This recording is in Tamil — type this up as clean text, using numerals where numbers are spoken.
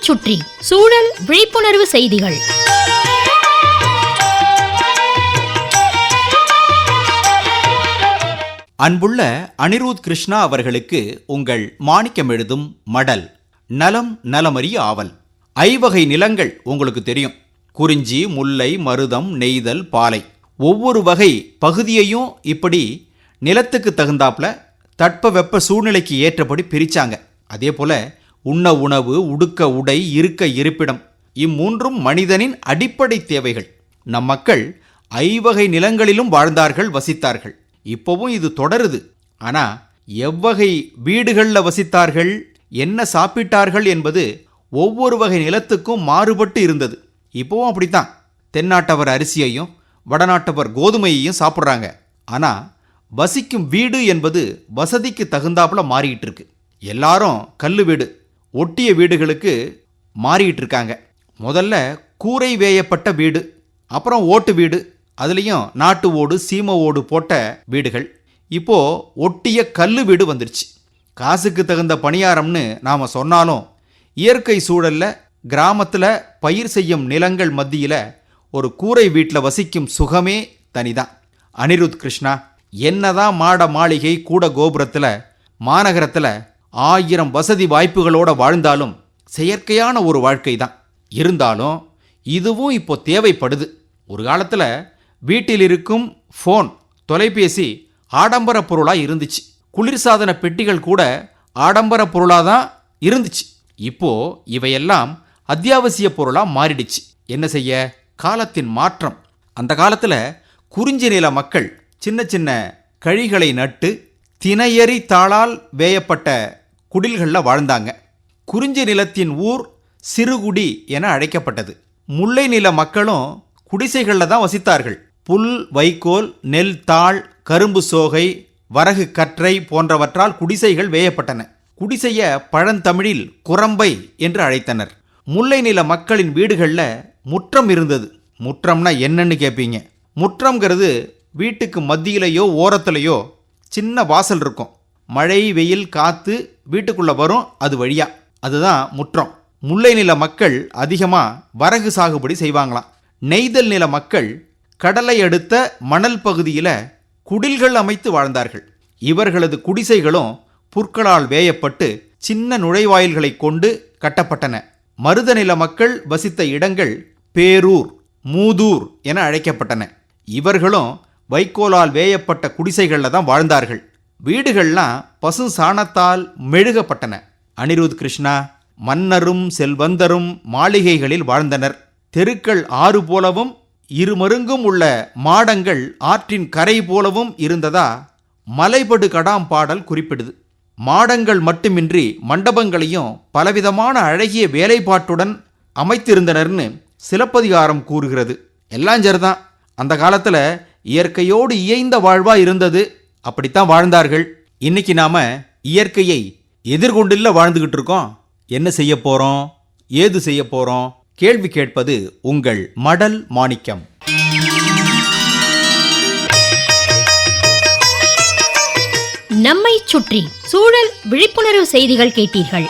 சுற்றி சூழல் விழிப்புணர்வு செய்திகள். அன்புள்ள அனிருத் கிருஷ்ணா அவர்களுக்கு உங்கள் மாணிக்கம் எழுதும் மடல். நலம் நலமறிய ஆவல். ஐவகை நிலங்கள் உங்களுக்கு தெரியும். குறிஞ்சி, முல்லை, மருதம், நெய்தல், பாலை. ஒவ்வொரு வகை பகுதியையும் இப்படி நிலத்துக்கு தகுந்தாப்புல தட்பவெப்ப சூழ்நிலைக்கு ஏற்றபடி பிரிச்சாங்க. அதே போல உண்ண உணவு, உடுக்க உடை, இருக்க இருப்பிடம், இம்மூன்றும் மனிதனின் அடிப்படை தேவைகள். நம் மக்கள் ஐவகை நிலங்களிலும் வாழ்ந்தார்கள், வசித்தார்கள். இப்போவும் இது தொடருது. ஆனா எவ்வகை வீடுகளில் வசித்தார்கள், என்ன சாப்பிட்டார்கள் என்பது ஒவ்வொரு வகை நிலத்துக்கும் மாறுபட்டு இருந்தது. இப்போவும் அப்படித்தான். தென்னாட்டவர் அரிசியையும் வடநாட்டவர் கோதுமையையும் சாப்பிட்றாங்க. ஆனா வசிக்கும் வீடு என்பது வசதிக்கு தகுந்தாப்புல மாறிக்கிட்டு இருக்கு. எல்லாரும் கல்லு வீடு, ஒட்டிய வீடுகளுக்கு மாறிக்கிட்டு இருக்காங்க. முதல்ல கூரை வேயப்பட்ட வீடு, அப்புறம் ஓட்டு வீடு, அதுலேயும் நாட்டு ஓடு, சீம ஓடு போட்ட வீடுகள். இப்போ ஒட்டிய கல்லு வீடு வந்துருச்சு. காசுக்கு தகுந்த பணியாரம்னு நாம் சொன்னாலும் இயற்கை சூழல்ல கிராமத்தில் பயிர் செய்யும் நிலங்கள் மத்தியில் ஒரு கூரை வீட்டில் வசிக்கும் சுகமே தனிதான். அனிருத் கிருஷ்ணா, என்னதான் மாட மாளிகை கூட கோபுரத்தில் மாநகரத்தில் 1000 வசதி வாய்ப்புகளோடு வாழ்ந்தாலும் செயற்கையான ஒரு வாழ்க்கை தான். இருந்தாலும் இதுவும் இப்போ தேவைப்படுது. ஒரு காலத்தில் வீட்டில் இருக்கும் ஃபோன், தொலைபேசி ஆடம்பர பொருளாக இருந்துச்சு. குளிர்சாதன பெட்டிகள் கூட ஆடம்பர பொருளாக தான் இருந்துச்சு. இப்போ இவையெல்லாம் அத்தியாவசிய பொருளாக மாறிடுச்சு. என்ன செய்ய? காலத்தின் மாற்றம். அந்த காலத்தில் குறிஞ்சி நில மக்கள் சின்ன சின்ன கழிகளை நட்டு தினையறி தாளால் வேயப்பட்ட குடில்களில் வாழ்ந்தாங்க. குறிஞ்சி நிலத்தின் ஊர் சிறுகுடி என அழைக்கப்பட்டது. முல்லை நில மக்களும் குடிசைகளில் தான் வசித்தார்கள். புல், வைக்கோல், நெல் தாள், கரும்பு சோகை, வரகு கற்றை போன்றவற்றால் குடிசைகள் வேயப்பட்டன. குடிசைய பழந்தமிழில் குரம்பை என்று அழைத்தனர். முல்லை நில மக்களின் வீடுகளில் முற்றம் இருந்தது. முற்றம்னா என்னன்னு கேட்பீங்க. முற்றம்ங்கிறது வீட்டுக்கு மத்தியிலையோ ஓரத்துலையோ சின்ன வாசல் இருக்கும். மழை, வெயில், காற்று வீட்டுக்குள்ளே வரும் அது வழியா. அதுதான் முற்றம். முல்லை நில மக்கள் அதிகமாக வரகு சாகுபடி செய்வாங்களாம். நெய்தல் நில மக்கள் கடலை அடுத்த மணல் பகுதியில் குடில்கள் அமைத்து வாழ்ந்தார்கள். இவர்களது குடிசைகளும் புற்களால் வேயப்பட்டு சின்ன நுழைவாயில்களை கொண்டு கட்டப்பட்டன. மருத நில மக்கள் வசித்த இடங்கள் பேரூர், மூதூர் என அழைக்கப்பட்டன. இவர்களும் வைக்கோலால் வேயப்பட்ட குடிசைகளில் தான் வாழ்ந்தார்கள். வீடுகள்லாம் பசு சாணத்தால் மெழுகப்பட்டன. அனிருத் கிருஷ்ணா, மன்னரும் செல்வந்தரும் மாளிகைகளில் வாழ்ந்தனர். தெருக்கள் ஆறு போலவும் இருமருங்கும் உள்ள மாடங்கள் ஆற்றின் கரை போலவும் இருந்ததா மலைபடு கடாம் பாடல் குறிப்பிடுது. மாடங்கள் மட்டுமின்றி மண்டபங்களையும் பலவிதமான அழகிய வேலைப்பாட்டுடன் அமைத்திருந்தனர்னு சிலப்பதிகாரம் கூறுகிறது. எல்லாம் சரிதான். அந்த காலத்தில் இயற்கையோடு இயைந்த வாழ்வா இருந்தது. அப்படித்தான் வாழ்ந்தார்கள். இன்னைக்கு நாம இயற்கையை எதிர்கொண்டுள்ள வாழ்ந்துகிட்டு இருக்கோம். என்ன செய்ய போறோம், ஏது செய்ய போறோம்? கேள்வி கேட்பது உங்கள் மடல் மாணிக்கம். நம்மை சுற்றி சூழல் விழிப்புணர்வு செய்திகள் கேட்டீர்கள்.